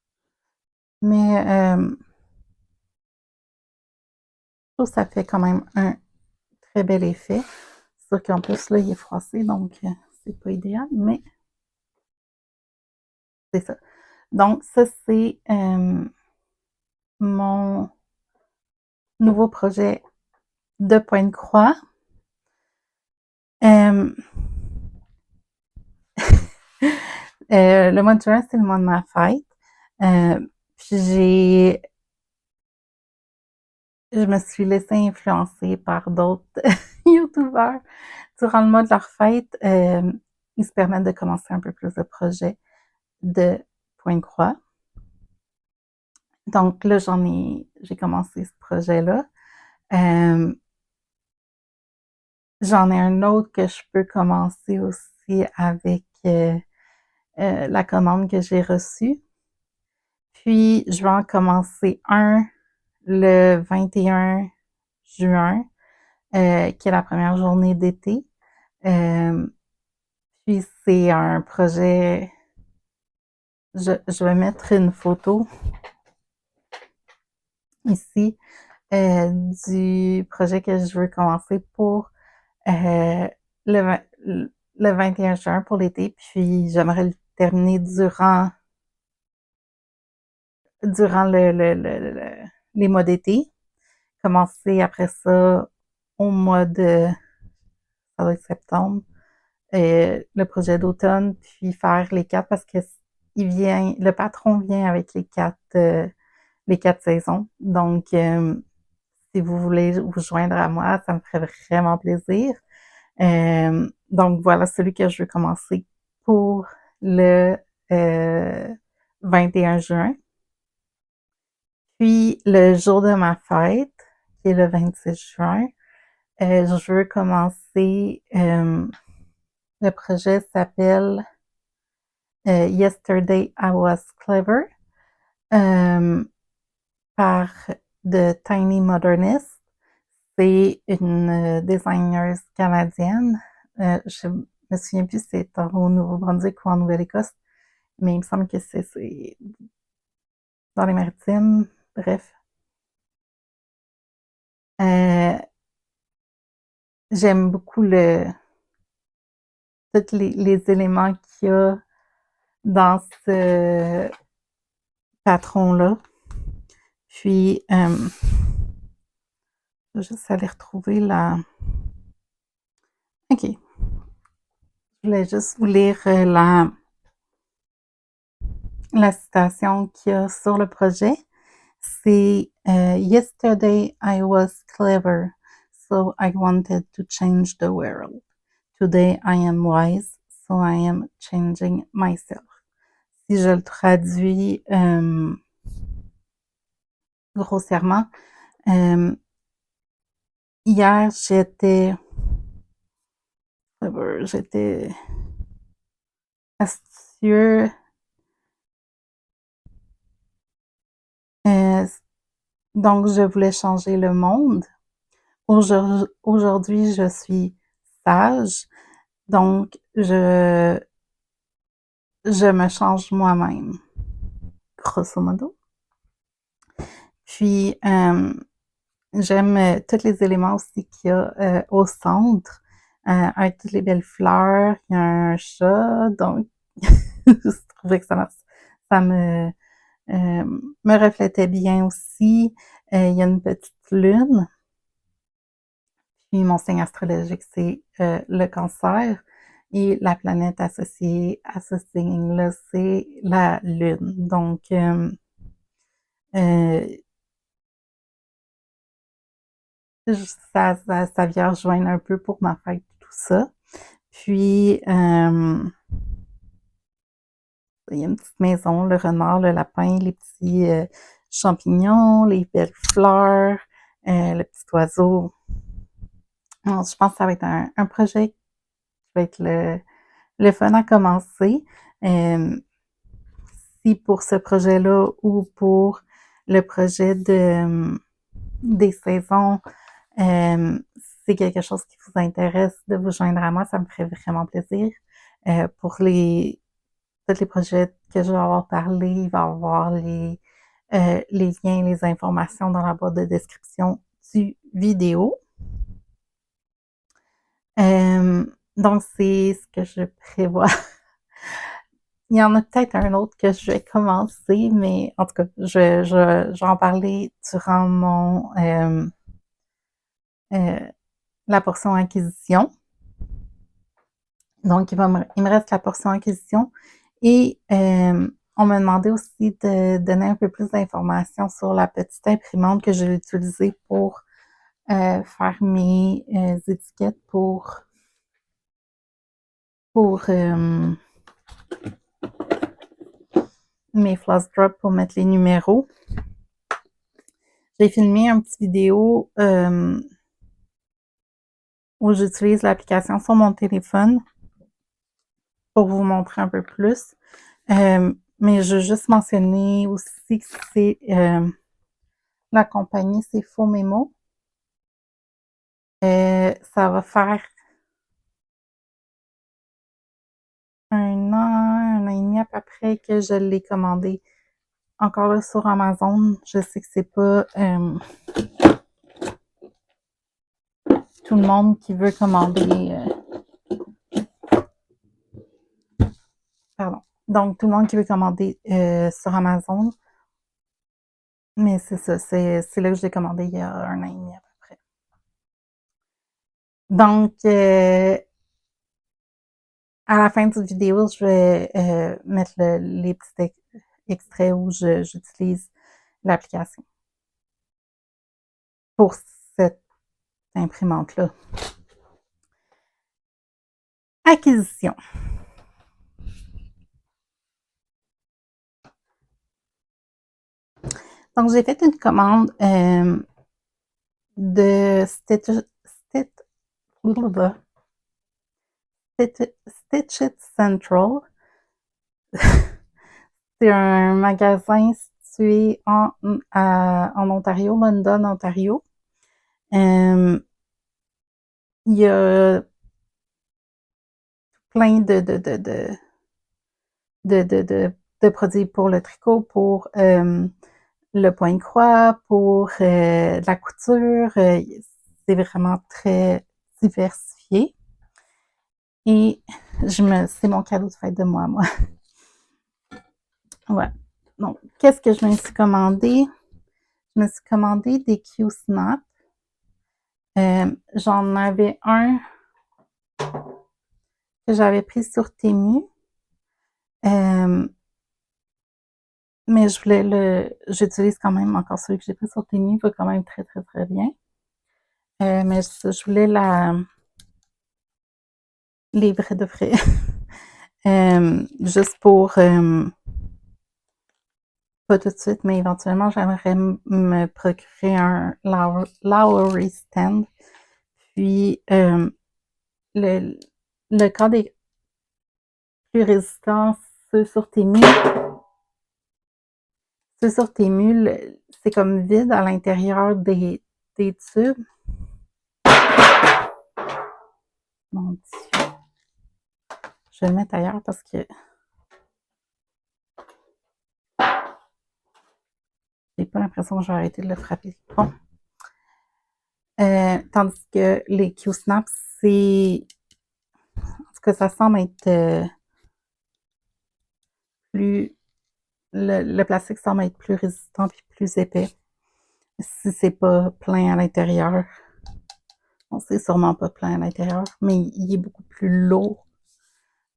Mais je trouve que ça fait quand même un très bel effet. C'est sûr qu'en plus, là, il est froissé, donc c'est pas idéal, mais c'est ça. Donc, ça, c'est mon nouveau projet de point de croix. Euh, le mois de juin, c'est le mois de ma fête. Euh, puis je me suis laissée influencer par d'autres YouTubers durant le mois de leur fête. Ils se permettent de commencer un peu plus de projets de point de croix. Donc là, j'ai commencé ce projet-là. Euh, j'en ai un autre que je peux commencer aussi avec la commande que j'ai reçue. Puis, je vais en commencer un le 21 juin, qui est la première journée d'été. Euh, puis, c'est un projet, je vais mettre une photo ici du projet que je veux commencer pour le, le 21 juin pour l'été. Puis, j'aimerais le terminer durant les mois d'été. Commencer après ça au mois de ça doit être septembre, le projet d'automne, puis faire les 4 parce que le patron vient avec les 4 saisons. Donc, si vous voulez vous joindre à moi, ça me ferait vraiment plaisir. Donc, voilà celui que je veux commencer pour le 21 juin. Puis, le jour de ma fête, qui est le 26 juin, je veux commencer, le projet s'appelle Yesterday I Was Clever par The Tiny Modernist. C'est une designer canadienne. Je me souviens plus si c'est au Nouveau-Brunswick ou en Nouvelle-Écosse, mais il me semble que c'est dans les Maritimes. Bref. j'aime beaucoup tous les éléments qu'il y a dans ce patron-là. Puis, je vais juste aller retrouver OK. Je voulais juste vous lire la citation qu'il y a sur le projet. C'est Yesterday I was clever, so I wanted to change the world. Today I am wise, so I am changing myself. Si je le traduis grossièrement, hier j'étais astucieux, donc je voulais changer le monde. Aujourd'hui, je suis sage, donc je me change moi-même, grosso modo. Puis, j'aime tous les éléments aussi qu'il y a au centre, avec toutes les belles fleurs. Il y a un chat, donc je trouvais que ça me reflétait bien aussi. Il y a une petite lune. Puis mon signe astrologique, c'est le cancer. Et la planète associée à ce signe-là, c'est la lune. Donc, ça vient rejoindre un peu pour ma fête, tout ça. Puis, il y a une petite maison, le renard, le lapin, les petits champignons, les belles fleurs, le petit oiseau. Alors, je pense que ça va être un projet qui va être le fun à commencer. Si pour ce projet-là ou pour le projet des saisons, c'est quelque chose qui vous intéresse de vous joindre à moi, ça me ferait vraiment plaisir. Pour tous les projets que je vais avoir parlé, il va y avoir les liens, les informations dans la boîte de description du vidéo. Donc, c'est ce que je prévois. Il y en a peut-être un autre que je vais commencer, mais en tout cas, je vais en parler durant la portion acquisition. Donc, il me reste la portion acquisition et on m'a demandé aussi de donner un peu plus d'informations sur la petite imprimante que je vais utiliser pour faire mes étiquettes pour mes floss drops pour mettre les numéros. J'ai filmé une petite vidéo où j'utilise l'application sur mon téléphone pour vous montrer un peu plus. Mais je veux juste mentionner aussi que c'est la compagnie, c'est Faux Mémo. Ça va faire un an et demi à peu près que je l'ai commandé. Encore là sur Amazon, je sais que c'est pas tout le monde qui veut commander. Pardon. Donc, tout le monde qui veut commander sur Amazon. Mais c'est ça, c'est là que je l'ai commandé il y a un an et demi à peu près. Donc, à la fin de cette vidéo, je vais mettre les petits extraits où j'utilise l'application pour cette imprimante-là. Acquisition. Donc, j'ai fait une commande de Stitch It Central. C'est un magasin situé en Ontario, London, Ontario. Il y a plein de produits pour le tricot, pour le point de croix, pour la couture. C'est vraiment très diversifié. Et c'est mon cadeau de fête de moi. Ouais. Donc, qu'est-ce que je me suis commandé? Je me suis commandé des Q-Snap. J'en avais un que j'avais pris sur Temu. Mais j'utilise quand même encore celui que j'ai pris sur Temu, il va quand même très, très, très bien. Mais je voulais les vrais de frais. Juste pour, pas tout de suite, mais éventuellement, j'aimerais me procurer un Lowry stand. Puis, le cadre est plus résistant, ceux sur Temu. Ceux sur Temu, c'est comme vide à l'intérieur des tubes. Mon Dieu. Je vais le mettre ailleurs parce que j'ai pas l'impression que je vais arrêter de le frapper. Bon. Tandis que les Q-Snap, c'est... En tout cas, ça semble être plus... Le plastique semble être plus résistant et plus épais. Si c'est pas plein à l'intérieur. Bon, c'est sûrement pas plein à l'intérieur, mais il est beaucoup plus lourd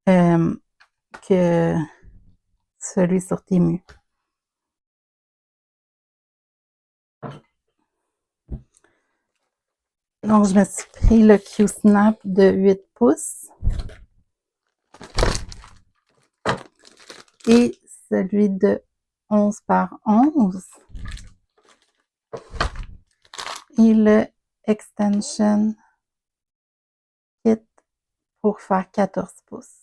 que celui sur Temu. Donc, je me suis pris le Q-Snap de 8 pouces et celui de 11 par 11 et le Extension Kit pour faire 14 pouces.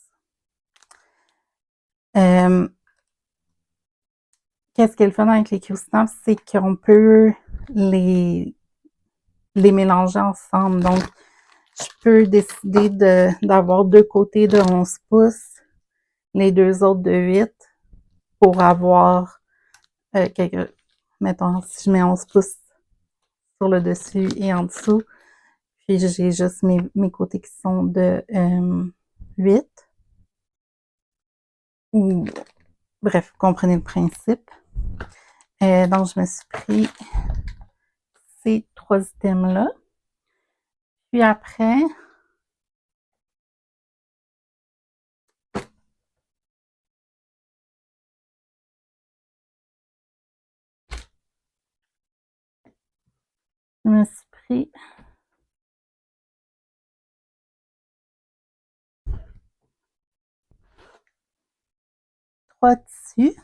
Qu'est-ce qui est le fun avec les Q-Snap, c'est qu'on peut les mélanger ensemble. Donc, je peux décider d'avoir deux côtés de 11 pouces, les deux autres de 8 pour avoir mettons, si je mets 11 pouces sur le dessus et en dessous, puis j'ai juste mes côtés qui sont de 8. Ou, bref, vous comprenez le principe. Donc, je me suis pris ces 3 items-là. Puis après, je me suis pris trois tissus.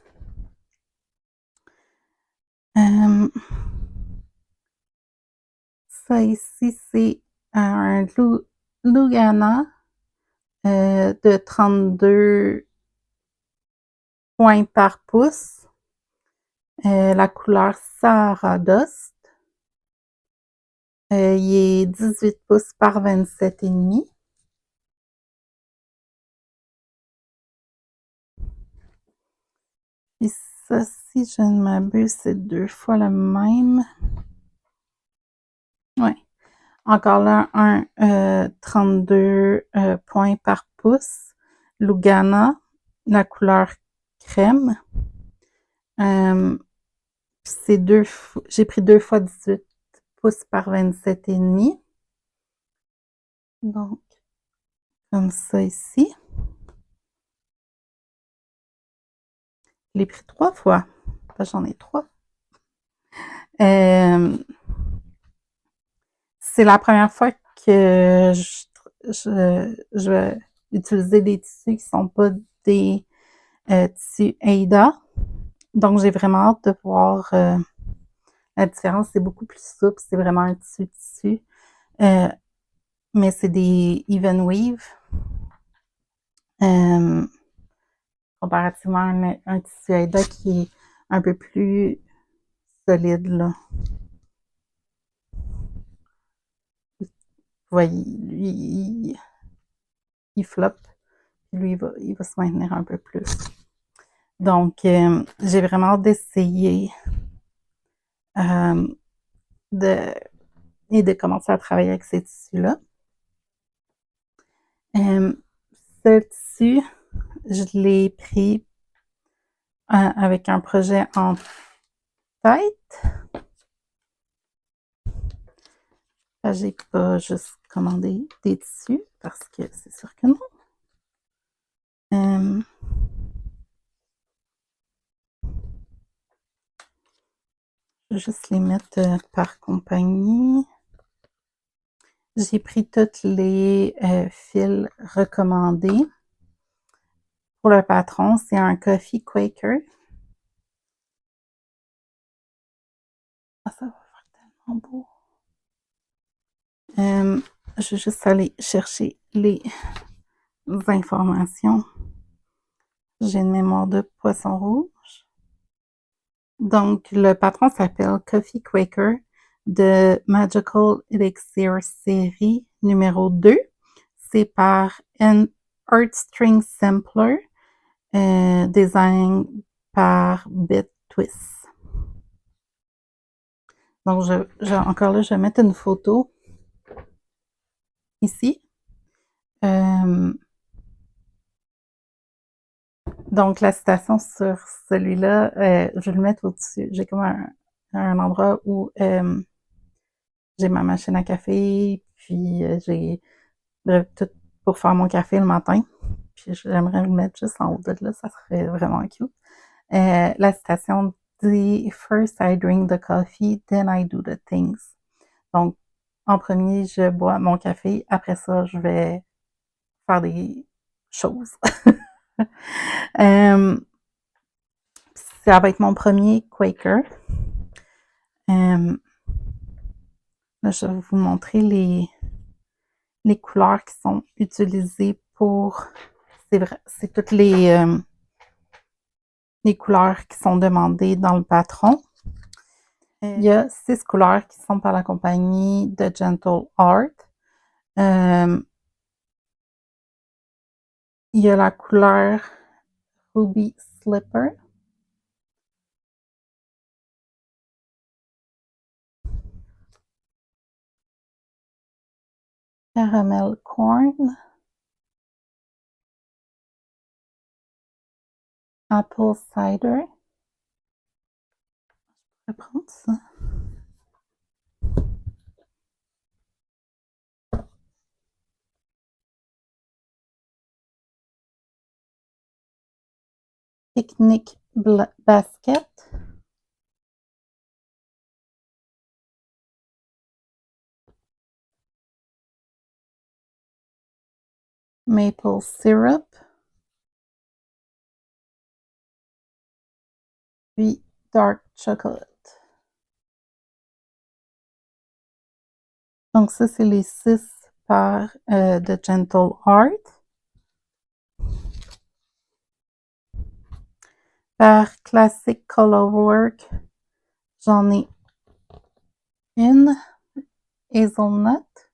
Ça ici, c'est un Lugana de 32 points par pouce. La couleur Sahara Dust. Il est 18 pouces par 27,5. Et ça, si je ne m'abuse, c'est 2 fois le même. Ouais. Encore là, un 32 points par pouce. Lugana, la couleur crème. J'ai pris 2 fois 18 pouces par 27,5. Donc, comme ça ici. Je l'ai pris 3 fois. J'en ai 3. C'est la première fois que je vais utiliser des tissus qui sont pas des tissus Aida. Donc, j'ai vraiment hâte de voir la différence. C'est beaucoup plus souple. C'est vraiment un tissu. Mais c'est des Even Weave. Comparativement à un tissu Aida qui est un peu plus solide, là. Vous voyez, lui, il floppe. Lui, il va se maintenir un peu plus. Donc, j'ai vraiment hâte d'essayer et de commencer à travailler avec ces tissus-là. Ce tissu, je l'ai pris avec un projet en tête. J'ai pas juste commandé des tissus parce que c'est sûr que non. Je vais juste les mettre par compagnie. J'ai pris toutes les fils recommandés. Pour le patron, c'est un Coffee Quaker. Ah, ça va faire tellement beau. Je vais juste aller chercher les informations. J'ai une mémoire de poisson rouge. Donc, le patron s'appelle Coffee Quaker de Magical Elixir série numéro 2. C'est par Art String Sampler, design par Bit Twist. Donc, encore là, je vais mettre une photo ici. Donc, la citation sur celui-là, je vais le mettre au-dessus. J'ai comme un endroit où j'ai ma machine à café, puis j'ai tout pour faire mon café le matin. Puis j'aimerais le mettre juste en haut de là, ça serait vraiment cute. La citation dit First I drink the coffee, then I do the things. Donc, en premier, je bois mon café, après ça, je vais faire des choses. Ça va être mon premier Quaker. Là, je vais vous montrer les couleurs qui sont utilisées pour... C'est toutes les couleurs qui sont demandées dans le patron. Il y a 6 couleurs qui sont par la compagnie de Gentle Art. Il y a la couleur Ruby Slipper. Caramel Corn. Apple Cider. Je vais prendre ça. Picnic Basket. Maple Syrup. Puis Dark Chocolate. Donc ça, c'est les 6 par de Gentle Art. Par Classic Colorwork, j'en ai une, Hazelnut.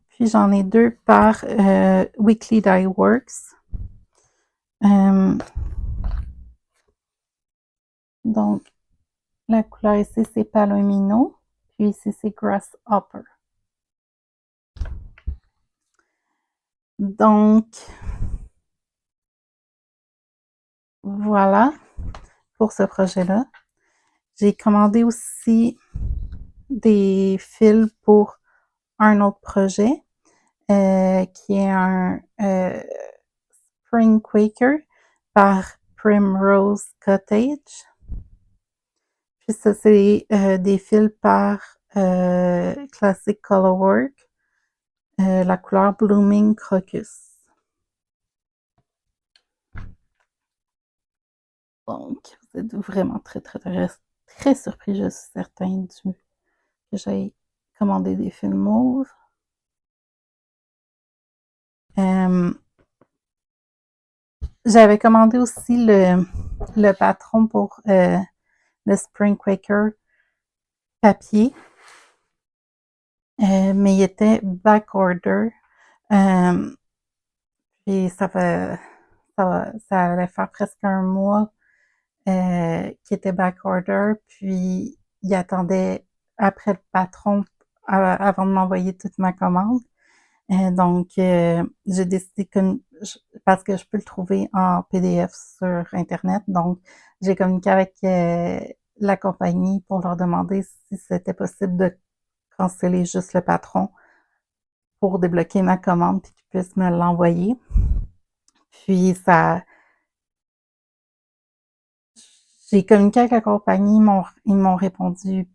Puis j'en ai 2 par Weekly Dye Works. Donc, la couleur ici, c'est Palomino. Puis ici, c'est Grasshopper. Donc, voilà pour ce projet-là. J'ai commandé aussi des fils pour un autre projet qui est un Spring Quaker par Primrose Cottage. Puis ça, c'est des fils par Classic Colorwork, la couleur Blooming Crocus. Donc, vous êtes vraiment très surpris, je suis certaine, que j'ai commandé des fils mauves. J'avais commandé aussi le patron pour le Spring Quaker papier, mais il était back order. Puis ça allait faire presque un mois qui était back order, puis il attendait après le patron avant de m'envoyer toute ma commande. Donc, j'ai décidé parce que je peux le trouver en PDF sur Internet, donc j'ai communiqué avec la compagnie pour leur demander si c'était possible de canceller juste le patron pour débloquer ma commande puis qu'ils puissent me l'envoyer. Puis j'ai communiqué avec la compagnie, ils m'ont répondu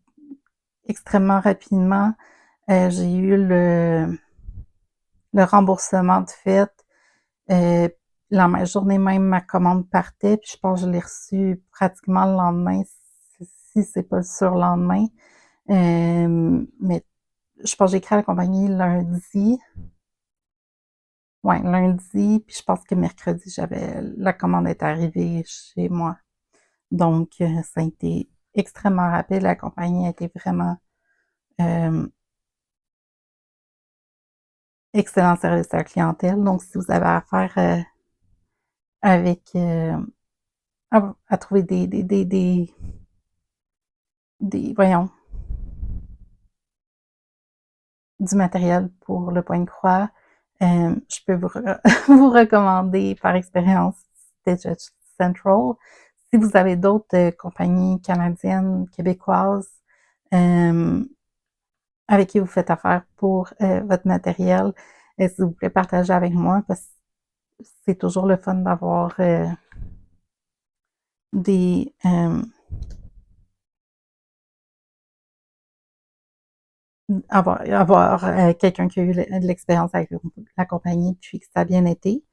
extrêmement rapidement. J'ai eu le remboursement de fait. La journée même, ma commande partait, puis je pense que je l'ai reçue pratiquement le lendemain, si c'est pas le surlendemain. Mais je pense que j'ai écrit à la compagnie lundi. Ouais, lundi, puis je pense que mercredi, la commande est arrivée chez moi. Donc, ça a été extrêmement rapide. La compagnie a été vraiment euh, excellent service à la clientèle. Donc, si vous avez affaire avec à trouver voyons, du matériel pour le point de croix, je peux vous recommander par expérience Stitch Central. Si vous avez d'autres compagnies canadiennes, québécoises, euh, avec qui vous faites affaire pour votre matériel, s'il vous plaît, partagez avec moi parce que c'est toujours le fun d'avoir des avoir quelqu'un qui a eu de l'expérience avec la compagnie puis que ça a bien été.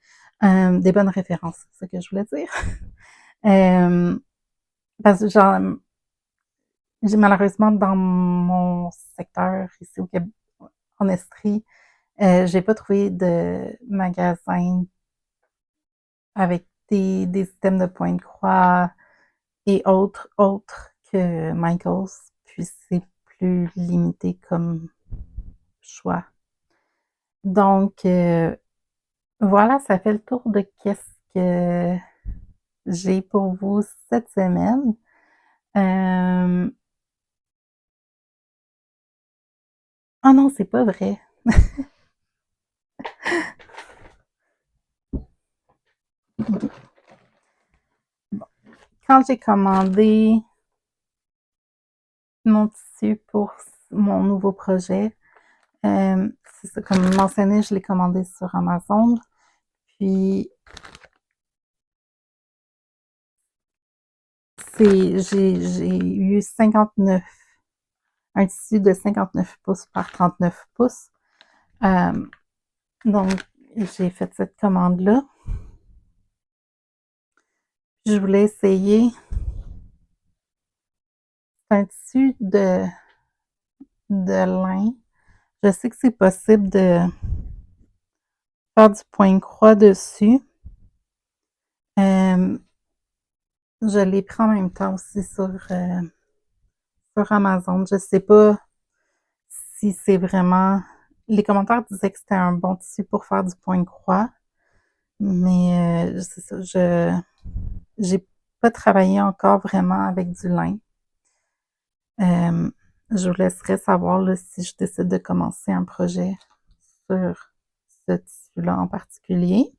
Des bonnes références, c'est ce que je voulais dire. euh, Parce que j'ai malheureusement dans mon secteur ici au Québec, en Estrie, j'ai pas trouvé de magasin avec des systèmes de point de croix et autres que Michaels, puis c'est plus limité comme choix. Donc, voilà, ça fait le tour de qu'est-ce que j'ai pour vous cette semaine. Euh... Oh non, c'est pas vrai. Quand j'ai commandé mon tissu pour mon nouveau projet, c'est ça, comme mentionné, je l'ai commandé sur Amazon. Puis, j'ai eu 59, un tissu de 59 pouces par 39 pouces. Euh, donc, j'ai fait cette commande-là. Je voulais essayer. C'est un tissu de lin. Je sais que c'est possible de faire du point croix dessus. Euh, je l'ai pris en même temps aussi sur Amazon. Je sais pas si c'est vraiment. Les commentaires disaient que c'était un bon tissu pour faire du point croix, mais c'est ça, j'ai pas travaillé encore vraiment avec du lin. Je vous laisserai savoir là, si je décide de commencer un projet sur ce tissu-là en particulier.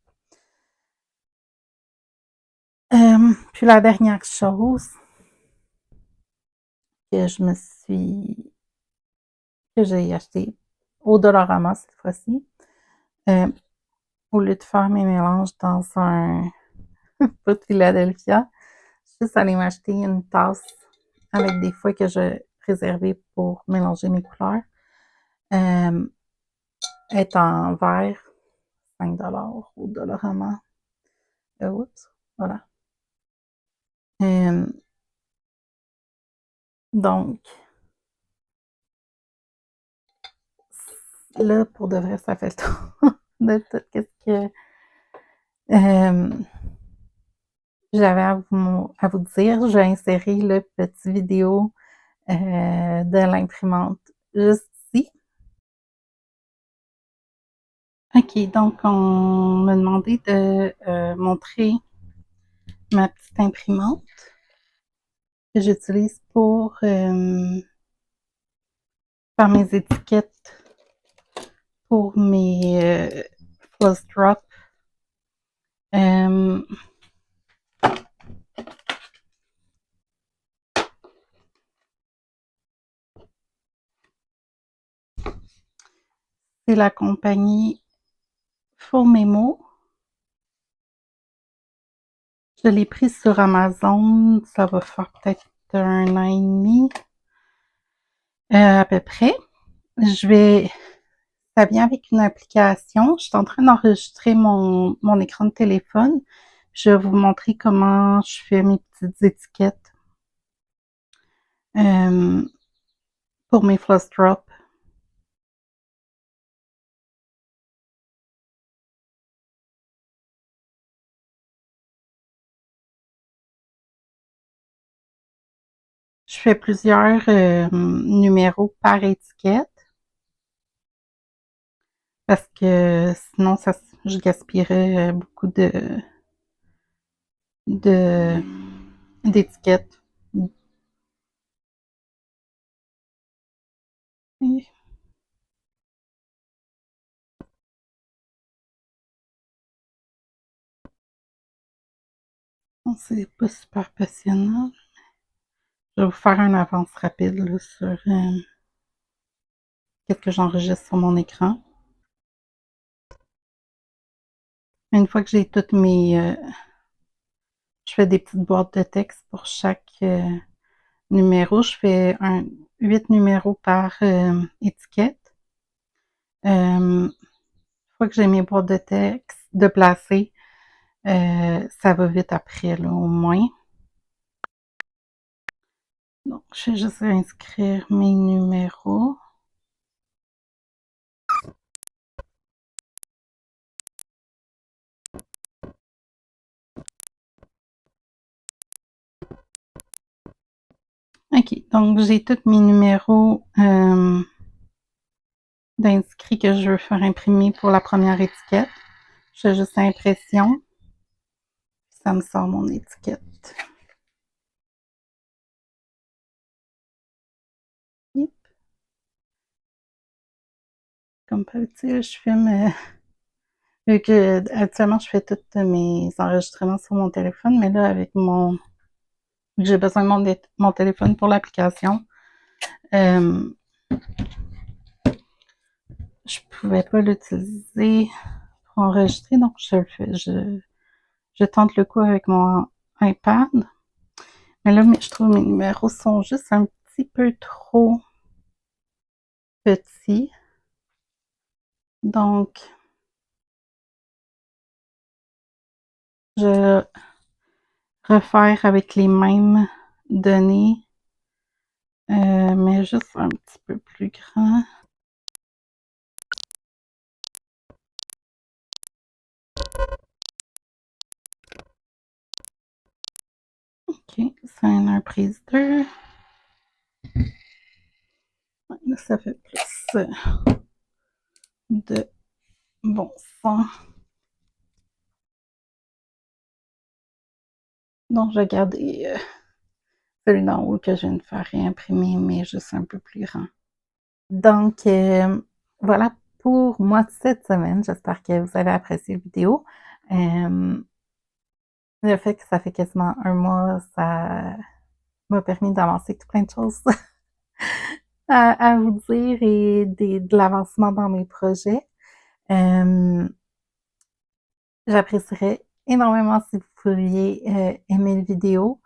Puis la dernière chose que je me suis que j'ai acheté au Dollarama cette fois-ci, euh, au lieu de faire mes mélanges dans un pot de Philadelphia, je suis juste allée m'acheter une tasse avec des feuilles que j'ai réservées pour mélanger mes couleurs. Elle est en verre, 5$ au Dollarama. Oups, voilà. Donc, là, pour de vrai, ça fait le tour de tout ce que euh, j'avais à vous dire. J'ai inséré le petit vidéo de l'imprimante juste ici. OK, donc on m'a demandé de montrer ma petite imprimante que j'utilise pour faire mes étiquettes pour mes floss drops. C'est la compagnie Full Memo. Je l'ai pris sur Amazon, ça va faire peut-être 1 an et demi à peu près. Ça vient avec une application. Je suis en train d'enregistrer mon écran de téléphone. Je vais vous montrer comment je fais mes petites étiquettes pour mes floss drops. Je fais plusieurs numéros par étiquette parce que sinon je gaspillerais beaucoup d'étiquettes. C'est pas super passionnant. Je vais vous faire une avance rapide là, sur qu'est-ce que j'enregistre sur mon écran. Une fois que j'ai toutes je fais des petites boîtes de texte pour chaque numéro. Je fais 8 numéros par étiquette. Une fois que j'ai mes boîtes de texte de placer, ça va vite après, là, au moins. Donc, je vais juste inscrire mes numéros. OK, donc j'ai tous mes numéros d'inscrits que je veux faire imprimer pour la première étiquette. Je fais juste impression. Ça me sort mon étiquette. Yep. Comme d'habitude, je filme. Vu que actuellement, je fais tous mes enregistrements sur mon téléphone, mais là, avec j'ai besoin de mon téléphone pour l'application. Je pouvais pas l'utiliser pour enregistrer, donc je tente le coup avec mon iPad. Mais là, je trouve mes numéros sont juste un petit peu trop petits. Donc, je refaire avec les mêmes données, mais juste un petit peu plus grand. OK, c'est un prise 2. Là, ça fait plus de bon sens. Donc, je vais garder celui d'en haut que je viens de faire réimprimer, mais juste un peu plus grand. Donc, voilà pour moi cette semaine. J'espère que vous avez apprécié la vidéo. Le fait que ça fait quasiment un mois, ça m'a permis d'avancer tout plein de choses à vous dire et de l'avancement dans mes projets. J'apprécierais énormément si vous pouviez aimer la vidéo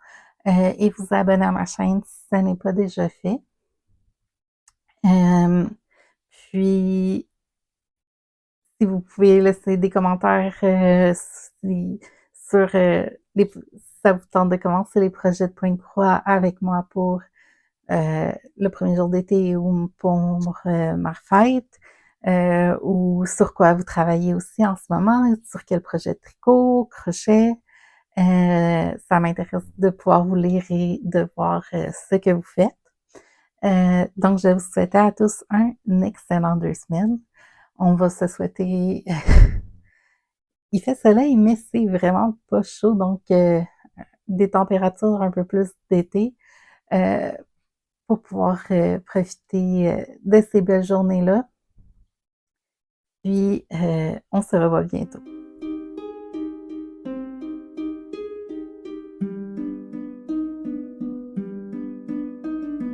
et vous abonner à ma chaîne si ce n'est pas déjà fait. Puis, si vous pouvez laisser des commentaires sur si ça vous tente de commencer les projets de Point de Croix avec moi pour le premier jour d'été ou pour ma fête, ou sur quoi vous travaillez aussi en ce moment, sur quel projet de tricot, crochet. Ça m'intéresse de pouvoir vous lire et de voir ce que vous faites. Donc, je vais vous souhaiter à tous un excellent 2 semaines. On va se souhaiter... Il fait soleil, mais c'est vraiment pas chaud, donc des températures un peu plus d'été. pour pouvoir profiter de ces belles journées-là. Puis, on se revoit bientôt.